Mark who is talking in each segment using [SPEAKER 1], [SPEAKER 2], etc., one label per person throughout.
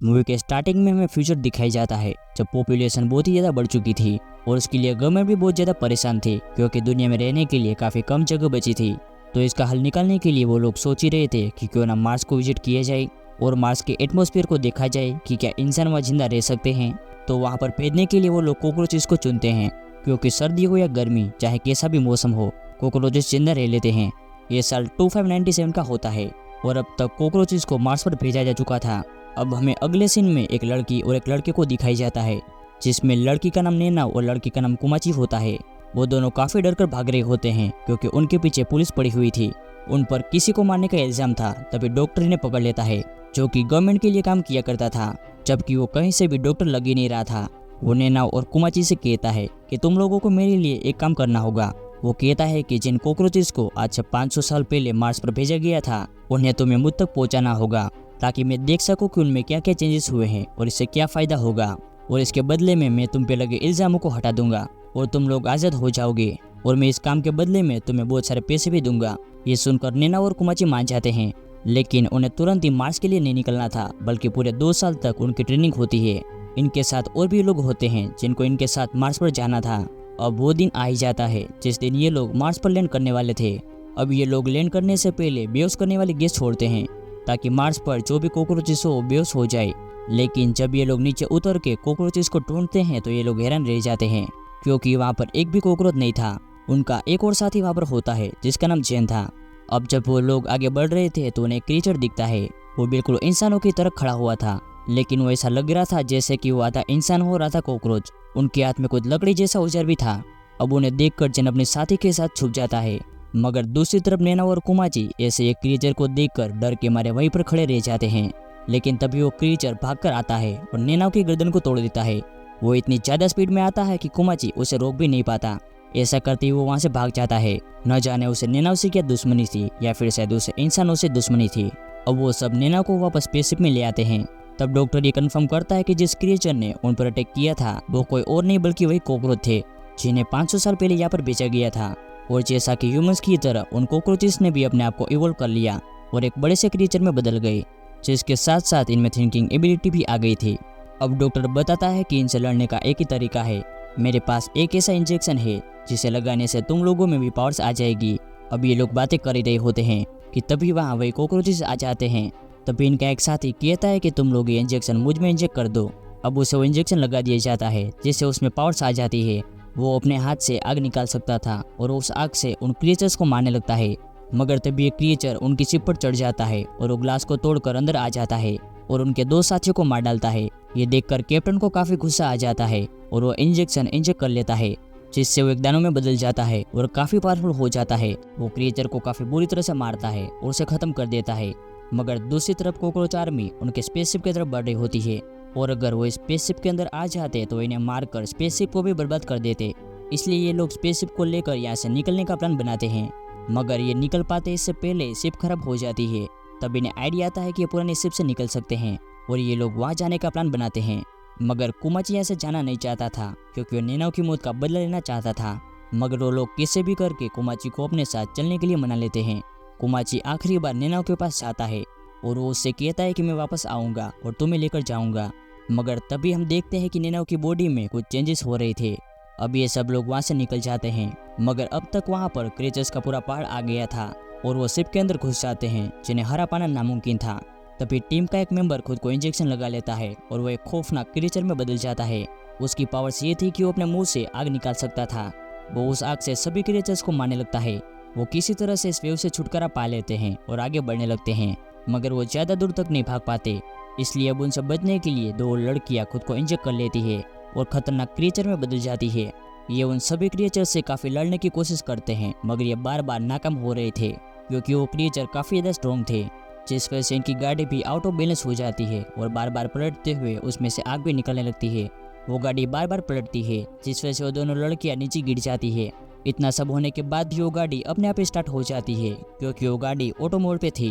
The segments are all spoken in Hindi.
[SPEAKER 1] मूवी के स्टार्टिंग में हमें फ्यूचर दिखाई जाता है जब पॉपुलेशन बहुत ही ज़्यादा बढ़ चुकी थी और उसके लिए गवर्नमेंट भी बहुत ज़्यादा परेशान थी क्योंकि दुनिया में रहने के लिए काफ़ी कम जगह बची थी। तो इसका हल निकालने के लिए वो लोग सोच ही रहे थे कि क्यों ना मार्स को विजिट किया जाए और मार्स के एटमॉस्फेयर को देखा जाए कि क्या इंसान वहाँ जिंदा रह सकते हैं। तो वहाँ पर भेजने के लिए वो लोग कॉकरोचेस को चुनते हैं क्योंकि सर्दी हो या गर्मी चाहे कैसा भी मौसम हो कॉकरोचेस जिंदा रह लेते हैं। ये साल 2597 का होता है और अब तक कॉकरोचेस को मार्स पर भेजा जा चुका था। अब हमें अगले सीन में एक लड़की और एक लड़के को दिखाई जाता है जिसमें लड़की का नाम नैना और लड़की का नाम कुमाची होता है। वो दोनों काफी डरकर भाग रहे होते हैं क्योंकि उनके पीछे पुलिस पड़ी हुई थी। उन पर किसी को मारने का इल्जाम था। तभी डॉक्टर इन्हें पकड़ लेता है जो कि गवर्नमेंट के लिए काम किया करता था, जबकि वो कहीं से भी डॉक्टर लग ही नहीं रहा था। वो नैना और कुमाची से कहता है कि तुम लोगों को मेरे लिए एक काम करना होगा। वो कहता है कि जिन कॉकरोचेस को आज से 500 साल पहले मार्स पर भेजा गया था उन्हें तुम्हें मुझ तक पहुंचाना होगा ताकि मैं देख सकूं कि उनमें क्या क्या चेंजेस हुए हैं और इससे क्या फ़ायदा होगा। और इसके बदले में मैं तुम पे लगे इल्ज़ामों को हटा दूंगा और तुम लोग आज़ाद हो जाओगे और मैं इस काम के बदले में तुम्हें बहुत सारे पैसे भी दूंगा। ये सुनकर नैना और कुमाची मान जाते हैं, लेकिन उन्हें तुरंत ही मार्स के लिए नहीं निकलना था बल्कि पूरे 2 साल तक उनकी ट्रेनिंग होती है। इनके साथ और भी लोग होते हैं जिनको इनके साथ मार्स पर जाना था। अब वो दिन आ ही जाता है जिस दिन ये लोग मार्स पर लैंड करने वाले थे। अब ये लोग लैंड करने से पहले बेहोश करने वाली गैस छोड़ते हैं ताकि मार्स पर जो भी कॉकरोचेस हो बेहोश हो जाए। लेकिन जब ये लोग नीचे उतर के कॉकरोचेस को ढूंढते हैं तो ये लोग हैरान रह जाते हैं क्योंकि वहाँ पर एक भी कॉकरोच नहीं था। उनका एक और साथी वहाँ पर होता है जिसका नाम जैन था। अब जब वो लोग आगे बढ़ रहे थे तो उन्हें एक क्रीचर दिखता है। वो बिल्कुल इंसानों की तरह खड़ा हुआ था, लेकिन वो ऐसा लग रहा था जैसे कि वो आधा इंसान हो रहा था कॉकरोच। उनके हाथ में कुछ लकड़ी जैसा औजार भी था। अब उन्हें देखकर जैन अपने साथी के साथ छुप जाता है, मगर दूसरी तरफ नैना और कुमाची ऐसे एक क्रीचर को देखकर डर के मारे वहीं पर खड़े रह जाते हैं। लेकिन तभी वो क्रीचर भागकर आता है और नैना की गर्दन को तोड़ देता है। वो इतनी ज्यादा स्पीड में आता है कि कुमाची उसे रोक भी नहीं पाता। ऐसा करते ही वो वहाँ से भाग जाता है। न जाने उसे नैना से क्या दुश्मनी थी या फिर शायद उसे इंसानों से दुश्मनी थी। अब वो सब नैना को वापस स्पेसशिप में ले आते हैं। तब डॉक्टर ये कंफर्म करता है कि जिस क्रिएचर ने उन पर अटैक किया था वो कोई और नहीं बल्कि वही कॉकरोच थे जिन्हें 500 साल पहले यहाँ पर भेजा गया था। और जैसा कि ह्यूमंस की तरह उन कॉकरोचेस ने भी अपने आप को इवोल्व कर लिया और एक बड़े से क्रिएचर में बदल गए, जिसके साथ साथ इनमें थिंकिंग एबिलिटी भी आ गई थी। अब डॉक्टर बताता है कि इनसे लड़ने का एक ही तरीका है। मेरे पास एक ऐसा इंजेक्शन है जिसे लगाने से तुम लोगों में भी पावर्स आ जाएगी। अब ये लोग बातें कर ही रहे होते हैं कि तभी वहाँ वही कॉकरोचेस आ जाते हैं। तभी इनका एक साथी कहता है कि तुम लोग ये इंजेक्शन मुझ में इंजेक्ट कर दो। अब उसे वो इंजेक्शन लगा दिया जाता है जिससे उसमें पावर्स आ जाती है। वो अपने हाथ से आग निकाल सकता था और उस आग से उन क्रिएचर्स को मारने लगता है। मगर तभी एक क्रिएचर उनकी शिप पर चढ़ जाता है और वो ग्लास को तोड़कर अंदर आ जाता है और उनके 2 साथियों को मार डालता है। ये देखकर कैप्टन को काफी गुस्सा आ जाता है और वो इंजेक्शन इंजेक्ट कर लेता है, जिससे वो एक दानव में बदल जाता है और काफी पावरफुल हो जाता है। वो क्रिएचर को काफी बुरी तरह से मारता है और उसे खत्म कर देता है। मगर दूसरी तरफ कॉकरोच आर्मी उनके स्पेसशिप की तरफ बढ़ रही होती है और अगर वो स्पेसशिप के अंदर आ जाते तो इन्हें मारकर स्पेसशिप को भी बर्बाद कर देते। इसलिए ये लोग स्पेसशिप को लेकर यहाँ से निकलने का प्लान बनाते हैं, मगर ये निकल पाते इससे पहले शिप खराब हो जाती है। तब इन्हें आइडिया आता है कि ये पुरानी शिप से निकल सकते हैं और ये लोग वहाँ जाने का प्लान बनाते हैं। मगर कुमाची यहाँ से जाना नहीं चाहता था क्योंकि वो नैना की मौत का बदला लेना चाहता था। मगर वो लोग किसी भी करके कुमाची को अपने साथ चलने के लिए मना लेते हैं। कुमाची आखिरी बार नैना के पास जाता है और वो उससे कहता है कि मैं वापस आऊँगा और तुम्हें लेकर जाऊँगा। मगर तभी हम देखते हैं कि नैना की बॉडी में कुछ चेंजेस हो रहे थे। अब ये सब लोग वहाँ से निकल जाते हैं, मगर अब तक वहाँ पर क्रीचर्स का पूरा पहाड़ आ गया था और वो शिप के अंदर घुस जाते हैं जिन्हें हरा पाना नामुमकिन था। तभी टीम का एक मेंबर खुद को इंजेक्शन लगा लेता है और वो एक खौफनाक क्रीचर में बदल जाता है। उसकी पावर्स ये थी कि वो अपने मुंह से आग निकाल सकता था। वो उस आग से सभी क्रीचर्स को मारने लगता है। वो किसी तरह से इस वेव से छुटकारा पा लेते हैं और आगे बढ़ने लगते हैं, मगर वो ज़्यादा दूर तक नहीं भाग पाते। इसलिए अब उनसे बचने के लिए 2 लड़कियां खुद को इंजेक्ट कर लेती है और खतरनाक क्रिएचर में बदल जाती है। ये उन सभी क्रिएचर से काफ़ी लड़ने की कोशिश करते हैं, मगर ये बार बार नाकाम हो रहे थे क्योंकि वो क्रिएचर काफ़ी ज़्यादा स्ट्रॉन्ग थे, जिस वजह से इनकी गाड़ी भी आउट ऑफ बैलेंस हो जाती है और बार बार पलटते हुए उसमें से आग भी निकलने लगती है। वो गाड़ी बार बार पलटती है जिस वजह से वो दोनों लड़कियाँ नीचे गिर जाती है। इतना सब होने के बाद भी वो गाड़ी अपने आप स्टार्ट हो जाती है क्योंकि वो गाड़ी ऑटो मोड पे थी।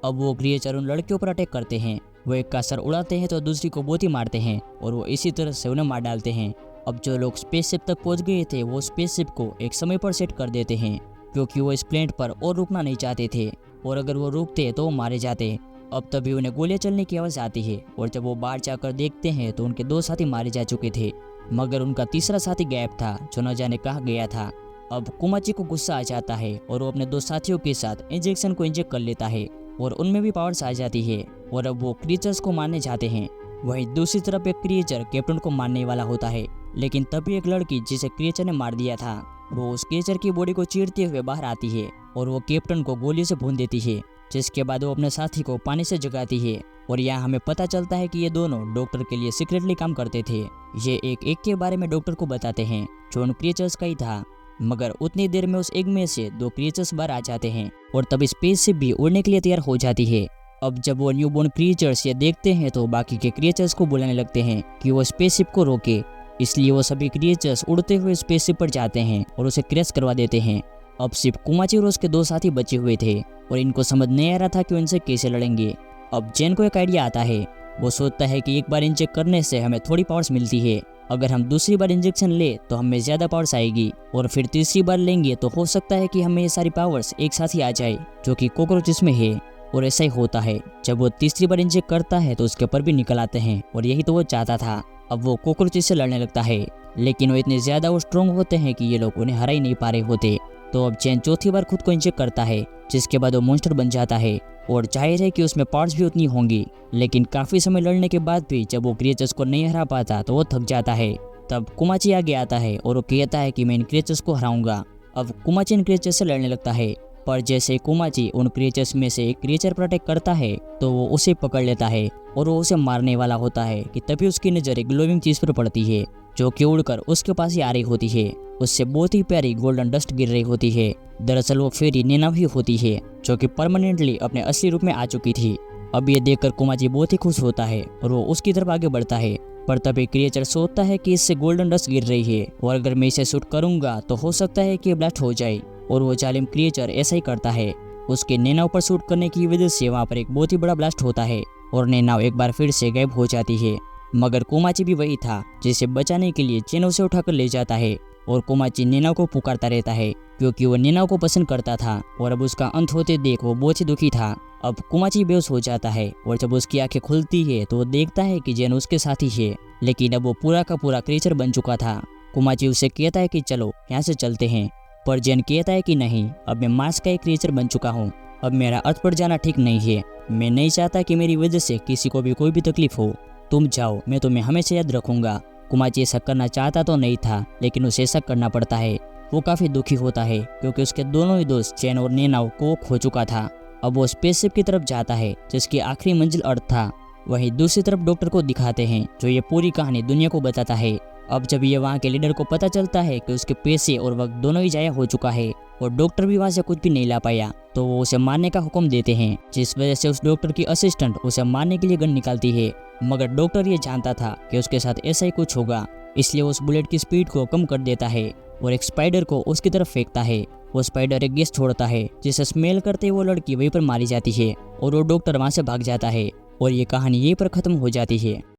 [SPEAKER 1] अब वो क्रिएचर उन लड़कियों पर अटैक करते हैं। वो एक का सर उड़ाते हैं तो दूसरी को बहुत ही मारते हैं और वो इसी तरह से उन्हें मार डालते हैं। अब जो लोग स्पेसशिप तक पहुंच गए थे वो स्पेसशिप को एक समय पर सेट कर देते हैं क्योंकि वो इस प्लेनेट पर और रुकना नहीं चाहते थे और अगर वो रुकते तो वो मारे जाते। अब तभी उन्हें गोलियां चलने की आवाज़ आती है और जब वो बाहर जाकर देखते हैं तो उनके 2 साथी मारे जा चुके थे, मगर उनका तीसरा साथी गायब था जो न जाने कहाँ गया था। अब कुमाची को गुस्सा आ जाता है और वो अपने 2 साथियों के साथ इंजेक्शन को इंजेक्ट कर लेता है और उनमें भी पावर्स आ जाती है और अब वो क्रीचर्स को मारने जाते हैं। वहीं दूसरी तरफ एक क्रिएचर कैप्टन को मारने वाला होता है, लेकिन तभी एक लड़की जिसे क्रिएचर ने मार दिया था वो उस क्रिएचर की बॉडी को चीरते हुए बाहर आती है और वो कैप्टन को गोली से भून देती है, जिसके बाद वो अपने साथी को पानी से जगाती है। और यहाँ हमें पता चलता है कि ये दोनों डॉक्टर के लिए सीक्रेटली काम करते थे। ये एक के बारे में डॉक्टर को बताते हैं जो उन क्रिएचर्स का ही था, मगर उतनी देर में उस एग में से 2 क्रिएचर्स बाहर आ जाते हैं और तब स्पेसशिप भी उड़ने के लिए तैयार हो जाती है। अब जब वो न्यूबॉर्न क्रिएचर्स ये देखते हैं तो बाकी के क्रिएचर्स को बुलाने लगते हैं कि वो स्पेसशिप को रोके, इसलिए वो सभी क्रिएचर्स उड़ते हुए स्पेसशिप पर जाते हैं और उसे क्रैश करवा देते हैं। अब सिर्फ कुमाची और उसके 2 साथी बचे हुए थे और इनको समझ नहीं आ रहा था कि उनसे कैसे लड़ेंगे। अब जेन को एक आइडिया आता है। वो सोचता है कि एक बार इंजेक्ट करने से हमें थोड़ी पावर्स मिलती है, अगर हम दूसरी बार इंजेक्शन ले तो हमें ज़्यादा पावर्स आएगी और फिर तीसरी बार लेंगे तो हो सकता है कि हमें ये सारी पावर्स एक साथ ही आ जाए जो कि कॉकरोचेस में है। और ऐसा ही होता है, जब वो तीसरी बार इंजेक्ट करता है तो उसके ऊपर भी निकल आते हैं और यही तो वो चाहता था। अब वो कॉकरोचेस से लड़ने लगता है, लेकिन वो इतने ज़्यादा वो स्ट्रॉन्ग होते हैं कि ये लोग उन्हें हरा ही नहीं पा रहे होते। तो अब चैन चौथी बार खुद को इंजेक्ट करता है, जिसके बाद वो मॉन्स्टर बन जाता है और जाहिर है कि उसमें पार्ट्स भी उतनी होंगी, लेकिन काफ़ी समय लड़ने के बाद भी जब वो क्रिएचर्स को नहीं हरा पाता तो वो थक जाता है। तब कुमाची आगे आता है और वो कहता है कि मैं इन क्रिएचर्स को हराऊंगा। अब कुमाची इन क्रिएचर्स से लड़ने लगता है, पर जैसे कुमाची उन क्रिएचर्स में से एक क्रिएचर पर अटैक करता है तो वो उसे पकड़ लेता है और वो उसे मारने वाला होता है कि तभी उसकी नज़र एक ग्लोविंग चीज़ पर पड़ती है जो कि उड़कर उसके पास ही आ रही होती है। उससे बहुत ही प्यारी गोल्डन डस्ट गिर रही होती है। दरअसल वो फेरी नैना ही होती है जो कि परमानेंटली अपने असली रूप में आ चुकी थी। अब ये देखकर कुमाची बहुत ही खुश होता है और वो उसकी तरफ आगे बढ़ता है, पर तभी क्रिएचर सोचता है कि इससे गोल्डन डस्ट गिर रही है और अगर मैं इसे शूट करूंगा तो हो सकता है कि ब्लास्ट हो जाए। और वो जालिम क्रिएचर ऐसा ही करता है। उसके नैनाव पर शूट करने की वजह से वहाँ पर एक बहुत ही बड़ा ब्लास्ट होता है और नैनाव एक बार फिर से गायब हो जाती है। मगर कुमाची भी वही था जिसे बचाने के लिए चेन उसे उठाकर ले जाता है और कुमाची नैनाव को पुकारता रहता है क्योंकि वो नैनाव को पसंद करता था और अब उसका अंत होते देख वो बहुत ही दुखी था। अब कुमाची बेहोश हो जाता है और जब उसकी आंखें खुलती है तो वो देखता है कि जेन उसके साथ ही है, लेकिन अब वो पूरा का पूरा क्रिएचर बन चुका था। कुमाची उसे कहता है कि चलो यहाँ से चलते हैं, पर जेन कहता है कि नहीं, अब मैं मार्स का एक क्रिएचर बन चुका हूँ, अब मेरा अर्थ पर जाना ठीक नहीं है। मैं नहीं चाहता कि मेरी वजह से किसी को भी कोई भी तकलीफ हो। तुम जाओ, मैं तुम्हें हमेशा याद रखूंगा। कुमाची ऐसा करना चाहता तो नहीं था, लेकिन उसे ऐसा करना पड़ता है। वो काफ़ी दुखी होता है क्योंकि उसके दोनों ही दोस्त चैन और नैनाव को खो चुका था। अब वो स्पेसशिप की तरफ जाता है जिसकी आखिरी मंजिल अर्थ था। वहीं दूसरी तरफ डॉक्टर को दिखाते हैं जो ये पूरी कहानी दुनिया को बताता है। अब जब ये वहाँ के लीडर को पता चलता है कि उसके पैसे और वक्त दोनों ही जाया हो चुका है और डॉक्टर भी वहाँ से कुछ भी नहीं ला पाया, तो वो उसे मारने का हुक्म देते हैं, जिस वजह से उस डॉक्टर की असिस्टेंट उसे मारने के लिए गन निकालती है। मगर डॉक्टर ये जानता था कि उसके साथ ऐसा ही कुछ होगा, इसलिए उस बुलेट की स्पीड को कम कर देता है और एक स्पाइडर को उसकी तरफ फेंकता है। वो स्पाइडर एक गैस छोड़ता है जिसे स्मेल करते वो लड़की वहीं पर मारी जाती है और वो डॉक्टर वहाँ से भाग जाता है और ये कहानी यहीं पर खत्म हो जाती है।